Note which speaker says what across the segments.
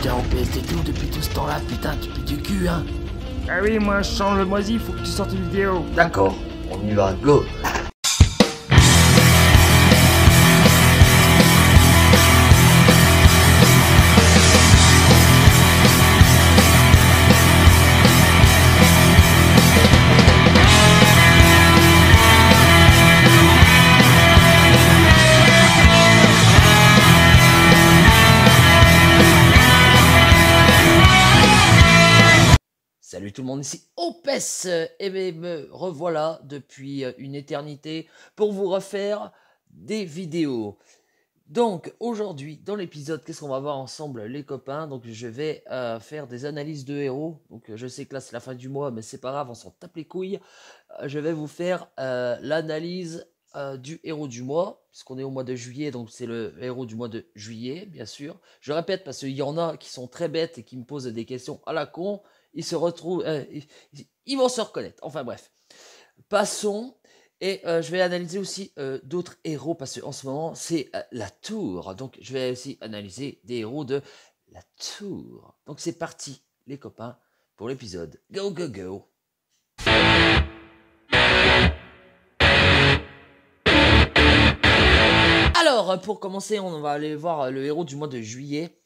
Speaker 1: putain, OPS, t'es tout depuis tout ce temps-là, putain, tu piques du cul, hein.
Speaker 2: Ah oui, moi je sens le moisi, faut que tu sortes une vidéo.
Speaker 1: D'accord, on y va, go. Salut tout le monde, ici OPS et me revoilà depuis une éternité pour vous refaire des vidéos. Donc aujourd'hui dans l'épisode, qu'est-ce qu'on va voir ensemble les copains? Donc je vais faire des analyses de héros. Donc je sais que là c'est la fin du mois mais c'est pas grave, on s'en tape les couilles. Je vais vous faire l'analyse du héros du mois, puisqu'on est au mois de juillet, donc c'est le héros du mois de juillet, bien sûr. Je répète parce qu'il y en a qui sont très bêtes et qui me posent des questions à la con. Ils se retrouvent, ils vont se reconnaître. Enfin bref, passons. Et je vais analyser aussi d'autres héros parce qu'en ce moment c'est la tour. Donc je vais aussi analyser des héros de la tour. Donc c'est parti les copains pour l'épisode. Go go go. Alors, pour commencer, on va aller voir le héros du mois de juillet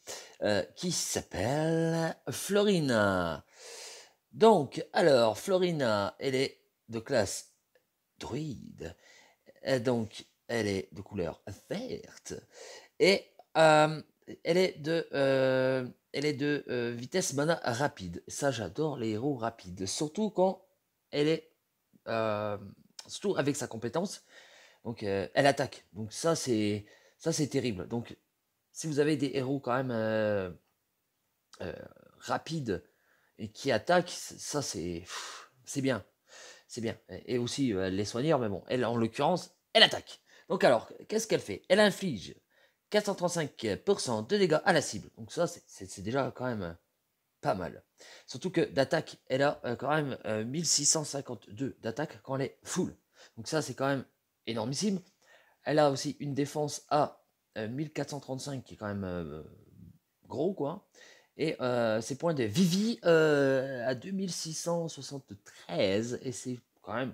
Speaker 1: qui s'appelle Florina. Donc, alors, Florina, elle est de classe druide. Donc, elle est de couleur verte. Et elle est de vitesse mana rapide. Ça, j'adore les héros rapides. Surtout quand elle est... surtout avec sa compétence. Donc elle attaque. Donc ça c'est terrible. Donc si vous avez des héros quand même rapides et qui attaquent, ça c'est bien. C'est bien. Et aussi les soigneurs, mais bon, elle en l'occurrence, elle attaque. Donc alors, qu'est-ce qu'elle fait? Elle inflige 435% de dégâts à la cible. Donc ça c'est déjà quand même pas mal. Surtout que d'attaque, elle a quand même 1652 d'attaque quand elle est full. Donc ça c'est quand même énormissime. Elle a aussi une défense à 1435 qui est quand même gros quoi. Et ses points de Vivi à 2673 et c'est quand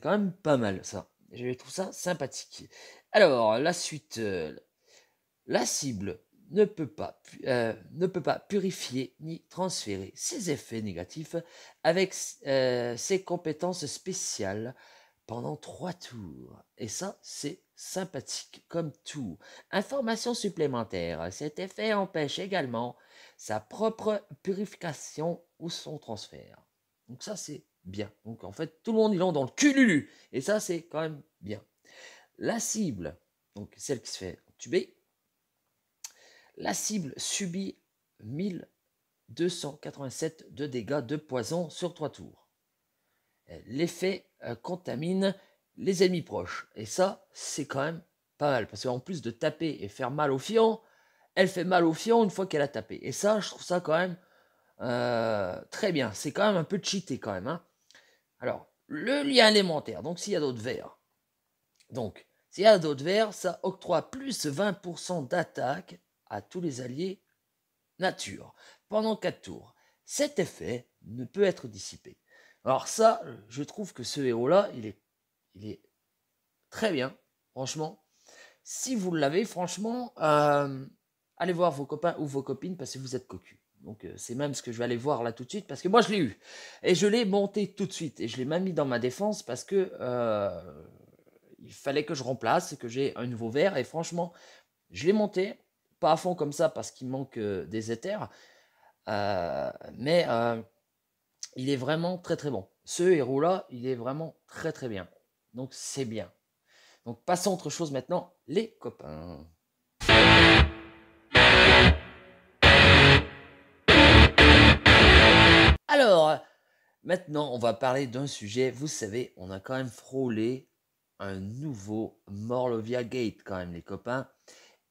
Speaker 1: même pas mal ça. Je trouve ça sympathique. Alors la suite, la cible ne peut pas purifier ni transférer ses effets négatifs avec ses compétences spéciales pendant 3 tours. Et ça, c'est sympathique comme tout. Information supplémentaire, cet effet empêche également sa propre purification ou son transfert. Donc ça, c'est bien. Donc en fait, tout le monde, il est dans le cululu. Et ça, c'est quand même bien. La cible, donc celle qui se fait tuber, la cible subit 1287 de dégâts de poison sur 3 tours. L'effet contamine les ennemis proches. Et ça, c'est quand même pas mal. Parce qu'en plus de taper et faire mal au fion, elle fait mal au fion une fois qu'elle a tapé. Et ça, je trouve ça quand même très bien. C'est quand même un peu cheaté quand même. Hein. Alors, le lien élémentaire. Donc, s'il y a d'autres vers. Donc, s'il y a d'autres vers, ça octroie plus 20% d'attaque à tous les alliés nature pendant 4 tours. Cet effet ne peut être dissipé. Alors ça, je trouve que ce héros-là, il est très bien, franchement. Si vous l'avez, franchement, allez voir vos copains ou vos copines parce que vous êtes cocus. Donc c'est même ce que je vais aller voir là tout de suite parce que moi je l'ai eu. Et je l'ai monté tout de suite. Et je l'ai même mis dans ma défense parce que il fallait que je remplace, que j'ai un nouveau verre. Et franchement, je l'ai monté. Pas à fond comme ça parce qu'il manque des éthers. Mais il est vraiment très très bon. Ce héros-là, il est vraiment très très bien. Donc c'est bien. Donc passons à autre chose maintenant, les copains. Alors, maintenant on va parler d'un sujet, vous savez, on a quand même frôlé un nouveau Morlovia Gate quand même les copains.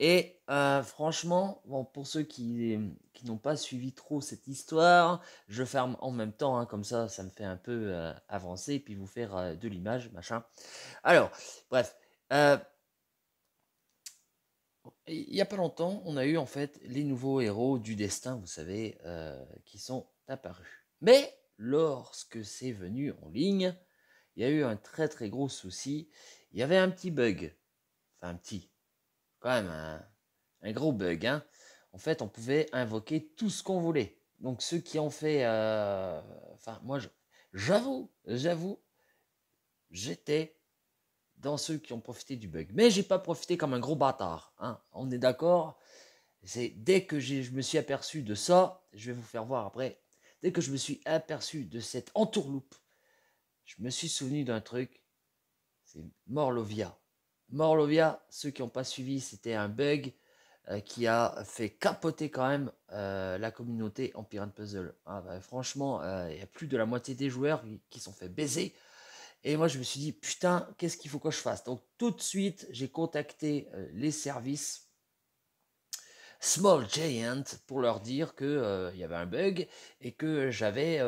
Speaker 1: Et franchement, bon, pour ceux qui n'ont pas suivi trop cette histoire, je ferme en même temps, hein, comme ça me fait un peu avancer, et puis vous faire de l'image, machin. Alors, bref. il n'y a pas longtemps, on a eu en fait les nouveaux héros du destin, vous savez, qui sont apparus. Mais lorsque c'est venu en ligne, il y a eu un très très gros souci. Il y avait un petit bug. Enfin, un petit. Quand même, un gros bug. Hein. En fait, on pouvait invoquer tout ce qu'on voulait. Donc, ceux qui ont fait. Enfin, moi, j'avoue, j'étais dans ceux qui ont profité du bug. Mais j'ai pas profité comme un gros bâtard. Hein. On est d'accord. C'est dès que je me suis aperçu de ça, je vais vous faire voir après. Dès que je me suis aperçu de cette entourloupe, je me suis souvenu d'un truc. C'est Morlovia. Morlovia, ceux qui n'ont pas suivi, c'était un bug qui a fait capoter quand même la communauté Empire and Puzzle. Ah, bah, franchement, il y a plus de la moitié des joueurs qui sont fait baiser. Et moi, je me suis dit, putain, qu'est-ce qu'il faut que je fasse? Donc, tout de suite, j'ai contacté les services Small Giant pour leur dire que il y avait un bug et que j'avais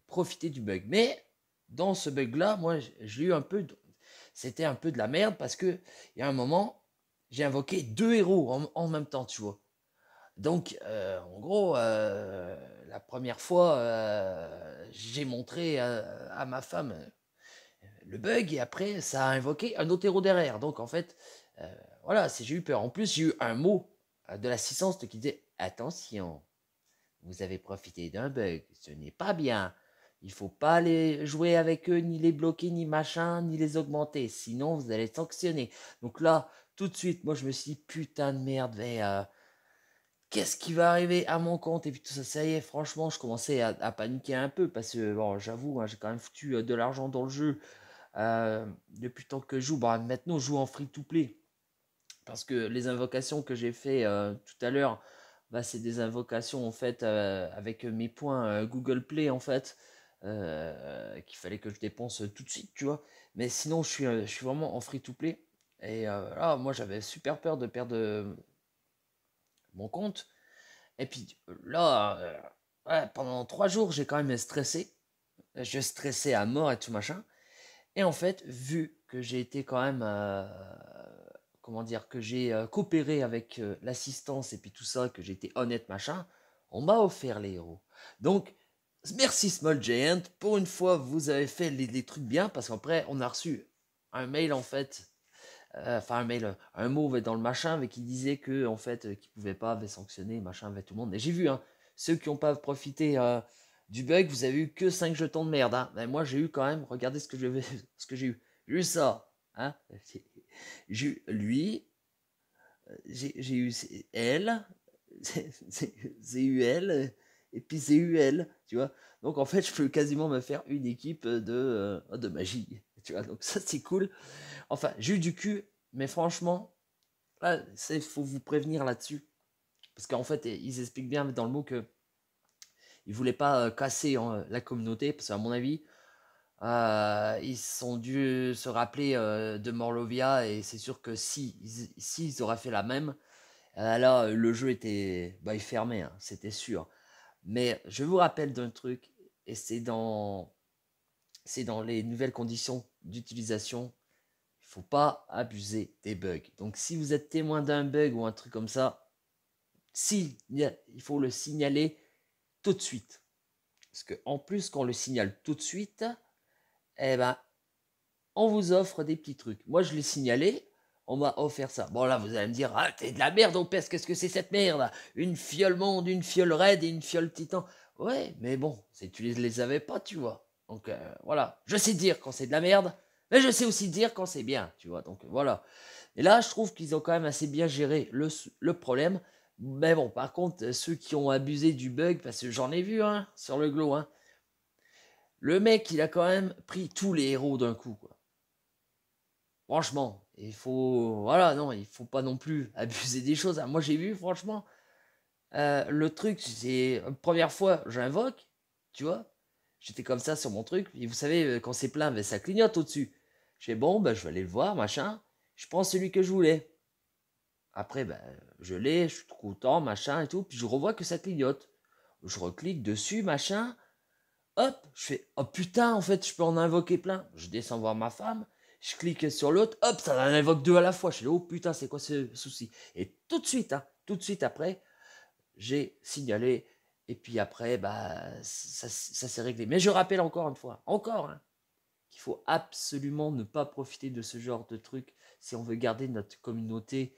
Speaker 1: profité du bug. Mais dans ce bug-là, moi, j'ai eu un peu, c'était un peu de la merde parce que il y a un moment, j'ai invoqué deux héros en même temps, tu vois. Donc, en gros, la première fois, j'ai montré à ma femme le bug et après, ça a invoqué un autre héros derrière. Donc, en fait, voilà, j'ai eu peur. En plus, j'ai eu un mot de l'assistance qui disait attention, vous avez profité d'un bug, ce n'est pas bien. Il faut pas les jouer avec eux, ni les bloquer, ni machin, ni les augmenter. Sinon, vous allez être sanctionner. Donc là, tout de suite, moi, je me suis dit, putain de merde, qu'est-ce qui va arriver à mon compte? Et puis tout ça, ça y est, franchement, je commençais à paniquer un peu parce que, bon, j'avoue, hein, j'ai quand même foutu de l'argent dans le jeu depuis le temps que je joue. Bon, maintenant, je joue en free-to-play parce que les invocations que j'ai fait tout à l'heure, bah, c'est des invocations en fait avec mes points Google Play en fait qu'il fallait que je dépense tout de suite, tu vois. Mais sinon, je suis vraiment en free-to-play et là, moi, j'avais super peur de perdre mon compte. Et puis là, ouais, pendant 3 jours, j'ai quand même stressé. Je stressais à mort et tout machin. Et en fait, vu que j'ai été quand même, comment dire, que j'ai coopéré avec l'assistance et puis tout ça, que j'ai été honnête machin, on m'a offert les héros. Donc, merci Small Giant. Pour une fois, vous avez fait les trucs bien parce qu'après, on a reçu un mail en fait. Enfin, un mail, un mot dans le machin, mais qui disait que en fait, qu'ils pouvaient pas sanctionner machin avec tout le monde. Et j'ai vu, hein, ceux qui n'ont pas profité du bug, vous avez eu que 5 jetons de merde. Hein. Mais moi, j'ai eu quand même, regardez ce que ce que j'ai eu. J'ai eu ça. Hein. J'ai eu lui, j'ai eu elle, c'est eu elle, et puis c'est eu elle, tu vois. Donc en fait, je peux quasiment me faire une équipe de magie, tu vois. Donc ça, c'est cool. Enfin, j'ai eu du cul, mais franchement, là, il faut vous prévenir là-dessus. Parce qu'en fait, ils expliquent bien dans le mot que ils voulaient pas casser la communauté, parce qu'à mon avis, ils sont dû se rappeler de Morlovia, et c'est sûr que si ils auraient fait la même, là, le jeu était bah, il fermait, hein, c'était sûr. Mais je vous rappelle d'un truc, et c'est dans les nouvelles conditions d'utilisation. Il faut pas abuser des bugs. Donc si vous êtes témoin d'un bug ou un truc comme ça, si il faut le signaler tout de suite. Parce que en plus qu'on le signale tout de suite, eh ben on vous offre des petits trucs. Moi je l'ai signalé, on m'a offert ça. Bon là vous allez me dire ah t'es de la merde OPS, qu'est-ce que c'est cette merde? Une fiole monde, une fiole raide et une fiole titan. Ouais mais bon, tu les avais pas tu vois. Donc voilà, je sais dire quand c'est de la merde, mais je sais aussi dire quand c'est bien, tu vois. Donc voilà. Et là, je trouve qu'ils ont quand même assez bien géré le problème. Mais bon, par contre, ceux qui ont abusé du bug, parce que j'en ai vu hein, sur le glow, hein, le mec, il a quand même pris tous les héros d'un coup. Quoi. Franchement, il faut. Voilà, non, il faut pas non plus abuser des choses. Moi, j'ai vu, franchement, le truc, c'est. Première fois, j'invoque, tu vois. J'étais comme ça sur mon truc. Et vous savez, quand c'est plein, ben, ça clignote au-dessus. Je fais bon, ben, je vais aller le voir, machin. Je prends celui que je voulais. Après, ben, je l'ai, je suis trop content, machin et tout. Puis je revois que ça clignote. Je reclique dessus, machin. Hop, je fais oh putain, en fait, je peux en invoquer plein. Je descends voir ma femme. je clique sur l'autre, hop, ça en invoque 2 à la fois. Je suis là, oh putain, c'est quoi ce souci? Et tout de suite après, j'ai signalé. Et puis après, bah, ça s'est réglé. Mais je rappelle encore une fois, qu'il faut absolument ne pas profiter de ce genre de truc si on veut garder notre communauté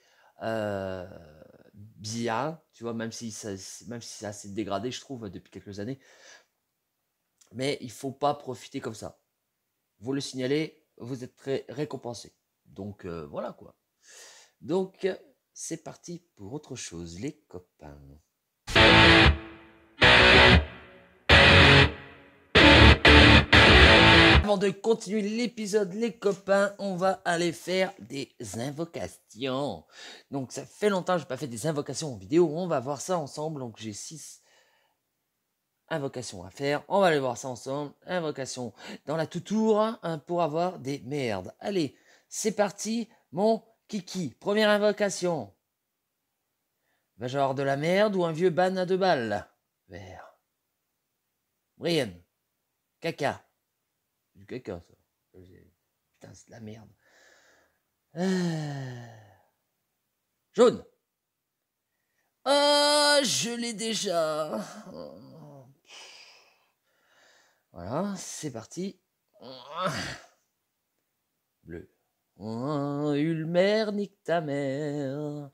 Speaker 1: bien, tu vois, même si ça s'est dégradé, je trouve, depuis quelques années. Mais il faut pas profiter comme ça. Vous le signalez, vous êtes très récompensé. Donc voilà quoi. Donc c'est parti pour autre chose, les copains. Avant de continuer l'épisode, les copains, on va aller faire des invocations. Donc ça fait longtemps que je n'ai pas fait des invocations en vidéo, on va voir ça ensemble. Donc j'ai 6 invocations à faire, on va aller voir ça ensemble. Invocation dans la tout-tour pour avoir des merdes. Allez, c'est parti, mon kiki. Première invocation. Va-je avoir de la merde ou un vieux ban à 2 balles? Vert. Brian. Caca. Du caca, ça. Putain, c'est de la merde. Jaune. Ah, je l'ai déjà. Voilà, c'est parti. Bleu. Ulmer, nique ta mère.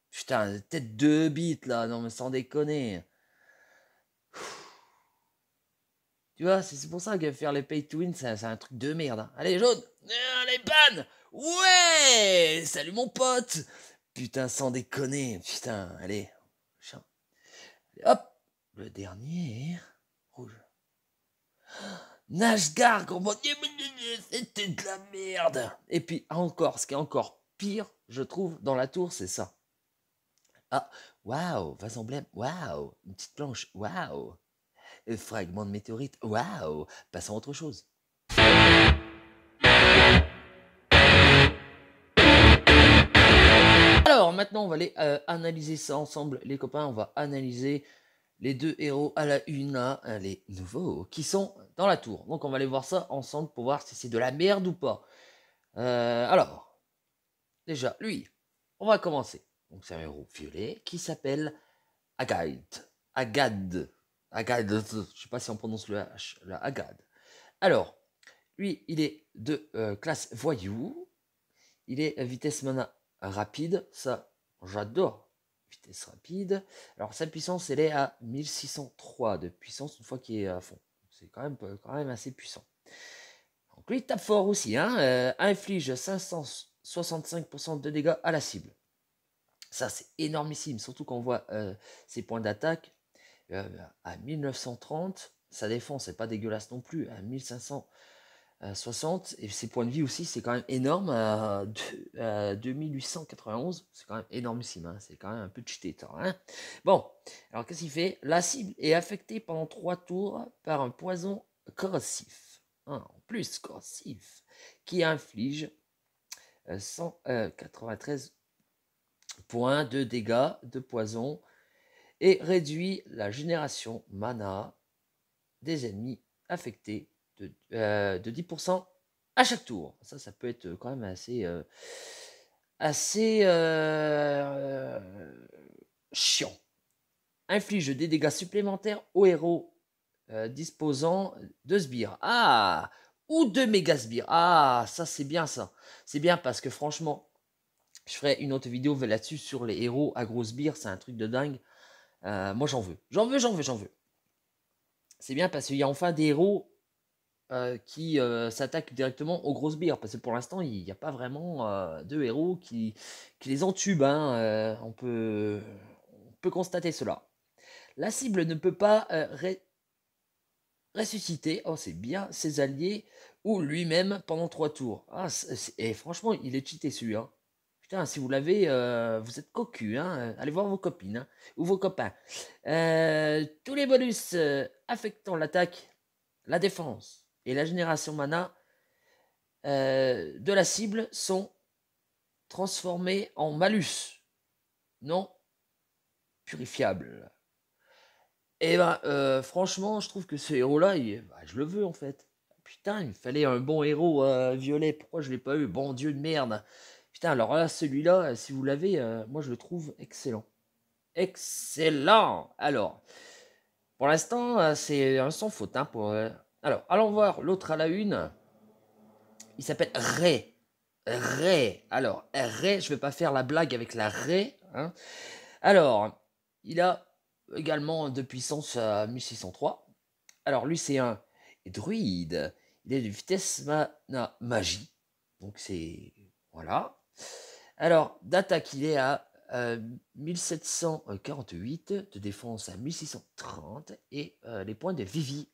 Speaker 1: Putain, peut-être 2 bits là, non mais sans déconner. Tu vois, c'est pour ça que faire les pay to win, c'est un truc de merde. Hein. Allez, jaune. Allez, ban. Ouais. Salut mon pote. Putain, sans déconner. Putain, allez. Hop. Le dernier. Rouge. Nashgar, gros. C'était de la merde. Et puis encore, ce qui est encore pire, je trouve, dans la tour, c'est ça. Ah, waouh, vase emblème, waouh, une petite planche, waouh. Fragment de météorite, waouh. Passons à autre chose. Alors, maintenant, on va aller analyser ça ensemble, les copains. On va analyser les 2 héros à la une, les nouveaux, qui sont dans la tour. Donc, on va aller voir ça ensemble pour voir si c'est de la merde ou pas. Alors, déjà, lui, on va commencer. Donc, c'est un héros violet qui s'appelle Agad. Agad, je sais pas si on prononce le H, la Agad. Alors, lui, il est de classe voyou. Il est vitesse mana rapide. Ça, j'adore. Vitesse rapide. Alors, sa puissance, elle est à 1603 de puissance une fois qu'il est à fond. C'est quand même assez puissant. Donc, lui, il tape fort aussi. Inflige 565% de dégâts à la cible. Ça, c'est énormissime. Surtout quand on voit ses points d'attaque. À 1930, sa défense c'est pas dégueulasse non plus, à 1560, et ses points de vie aussi c'est quand même énorme, à 2891, c'est quand même énormissime, c'est quand même un peu cheaté. Bon, alors qu'est-ce qu'il fait? La cible est affectée pendant 3 tours par un poison corrosif, en plus corrosif, qui inflige 193 points de dégâts de poison et réduit la génération mana des ennemis affectés de 10% à chaque tour. Ça peut être quand même assez chiant. Inflige des dégâts supplémentaires aux héros disposant de sbires. Ah, ou de méga sbires. Ah, ça c'est bien ça. C'est bien parce que franchement, je ferai une autre vidéo là-dessus sur les héros à gros sbires. C'est un truc de dingue. Moi j'en veux. C'est bien parce qu'il y a enfin des héros qui s'attaquent directement aux grosses bières. Parce que pour l'instant, il n'y a pas vraiment de héros qui les entubent. On peut constater cela. La cible ne peut pas ressusciter, oh c'est bien, ses alliés ou lui-même pendant 3 tours. Et franchement, il est cheaté celui-là. Putain, si vous l'avez, vous êtes cocu, allez voir vos copines ou vos copains. Tous les bonus affectant l'attaque, la défense et la génération mana de la cible sont transformés en malus non purifiables. Et ben, franchement, je trouve que ce héros-là, bah, je le veux en fait. Putain, il me fallait un bon héros violet. Pourquoi je l'ai pas eu? Bon Dieu de merde. Putain, alors là, celui-là, si vous l'avez, moi je le trouve excellent. Excellent. Alors, pour l'instant, c'est un sans faute. Hein, Alors, allons voir l'autre à la une. Il s'appelle Ray. Ray. Alors, Ray, je vais pas faire la blague avec la Ray. Hein. Alors, il a également de puissance à 1603. Alors, lui, c'est un druide. Il est de vitesse mana magie. Donc, c'est. Voilà. Alors, d'attaque, il est à 1748, de défense à 1630, et les points de Vivi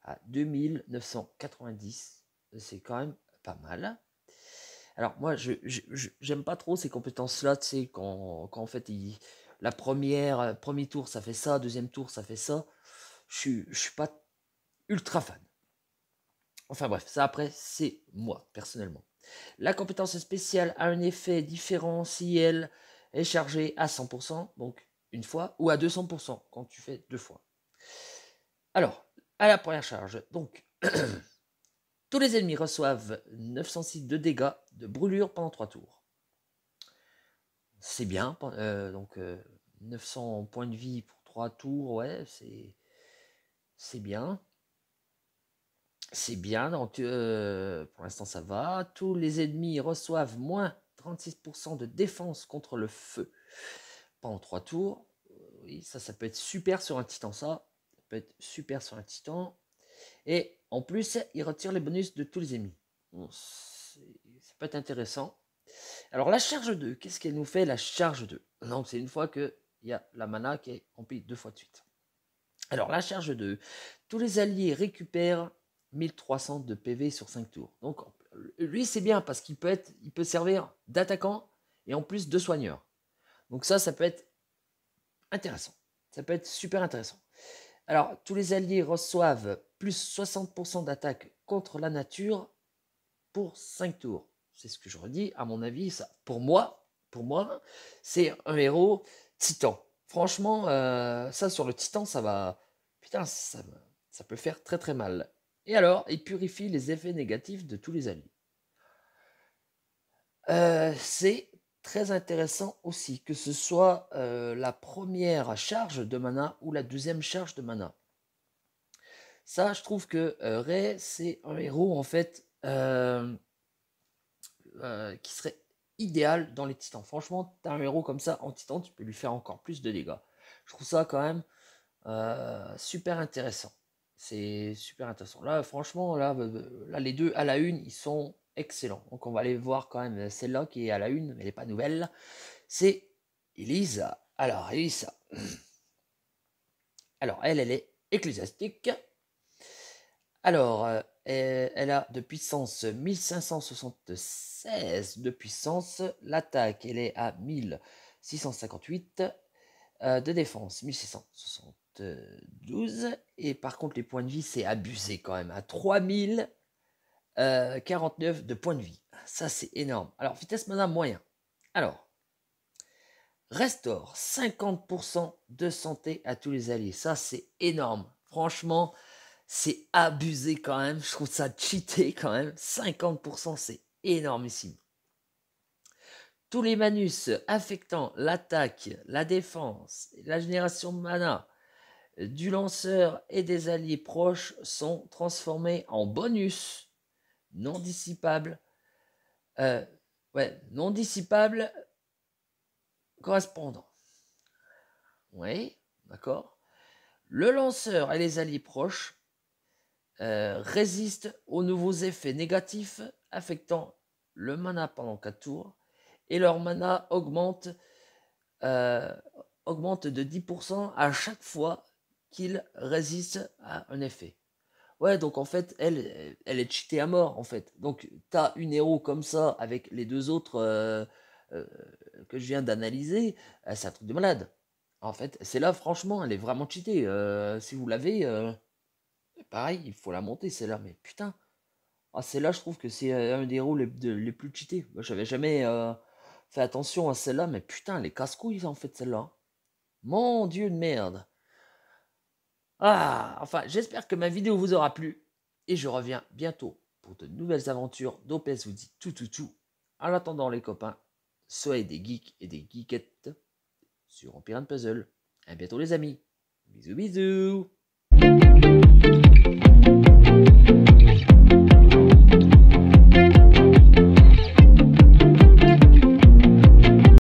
Speaker 1: à 2990. C'est quand même pas mal. Alors, moi, j'aime pas trop ces compétences-là, tu sais, quand en fait, premier tour, ça fait ça, deuxième tour, ça fait ça. Je suis pas ultra fan. Enfin bref, ça après, c'est moi, personnellement. La compétence spéciale a un effet différent si elle est chargée à 100%, donc une fois, ou à 200% quand tu fais deux fois. Alors, à la première charge, donc, tous les ennemis reçoivent 906 de dégâts de brûlure pendant 3 tours. C'est bien, donc 900 points de vie pour 3 tours, ouais, c'est bien. C'est bien, donc pour l'instant ça va. Tous les ennemis reçoivent moins 36% de défense contre le feu pendant 3 tours. Oui, ça peut être super sur un titan, ça. Ça peut être super sur un titan. Et en plus, il retire les bonus de tous les ennemis. Bon, ça peut être intéressant. Alors la charge 2, qu'est-ce qu'elle nous fait la charge 2? Donc c'est une fois qu'il y a la mana qui est remplie 2 fois de suite. Alors la charge 2, tous les alliés récupèrent 1300 de PV sur 5 tours. Donc lui c'est bien parce qu'il peut servir d'attaquant et en plus de soigneur. Donc ça peut être intéressant. Ça peut être super intéressant. Alors tous les alliés reçoivent plus 60% d'attaque contre la nature pour 5 tours. C'est ce que je redis, à mon avis, ça, pour moi, c'est un héros titan. Franchement, ça sur le titan, ça va. Putain, ça peut faire très très mal. Et alors, il purifie les effets négatifs de tous les alliés. C'est très intéressant aussi, que ce soit la première charge de mana ou la deuxième charge de mana. Ça, je trouve que Ray, c'est un héros en fait qui serait idéal dans les titans. Franchement, t'as un héros comme ça en titan, tu peux lui faire encore plus de dégâts. Je trouve ça quand même super intéressant. C'est super intéressant. Là, franchement, là, les deux à la une, ils sont excellents. Donc, on va aller voir quand même celle-là qui est à la une, mais elle n'est pas nouvelle. C'est Elisa. Alors, Elisa. Alors, elle est ecclésiastique. Alors, elle a de puissance 1576 de puissance. L'attaque, elle est à 1658. De défense, 1672. Et par contre, les points de vie, c'est abusé quand même. À 3049 de points de vie. Ça, c'est énorme. Alors, vitesse mana moyen. Alors, restaure 50% de santé à tous les alliés. Ça, c'est énorme. Franchement, c'est abusé quand même. Je trouve ça cheaté quand même. 50%, c'est énormissime. Tous les manus affectant l'attaque, la défense, la génération de mana du lanceur et des alliés proches sont transformés en bonus non dissipables. Non dissipables correspondants. Oui, d'accord. Le lanceur et les alliés proches résistent aux nouveaux effets négatifs affectant le mana pendant 4 tours et leur mana augmente de 10% à chaque fois qu'ils résistent à un effet. Ouais, donc en fait, elle est cheatée à mort, en fait. Donc, t'as une héros comme ça, avec les deux autres euh, que je viens d'analyser, c'est un truc de malade. En fait, c'est là, franchement, elle est vraiment cheatée. Si vous l'avez, pareil, il faut la monter, celle-là. Mais putain, celle-là, je trouve que c'est un des héros les plus cheatés. Moi, j'avais jamais fait attention à celle-là, mais putain, les casse-couilles, en fait, celle-là. Mon dieu de merde. Enfin, j'espère que ma vidéo vous aura plu. Et je reviens bientôt pour de nouvelles aventures d'OPS vous dit tout. En attendant les copains, soyez des geeks et des geekettes sur Empire & Puzzle. À bientôt les amis. Bisous bisous.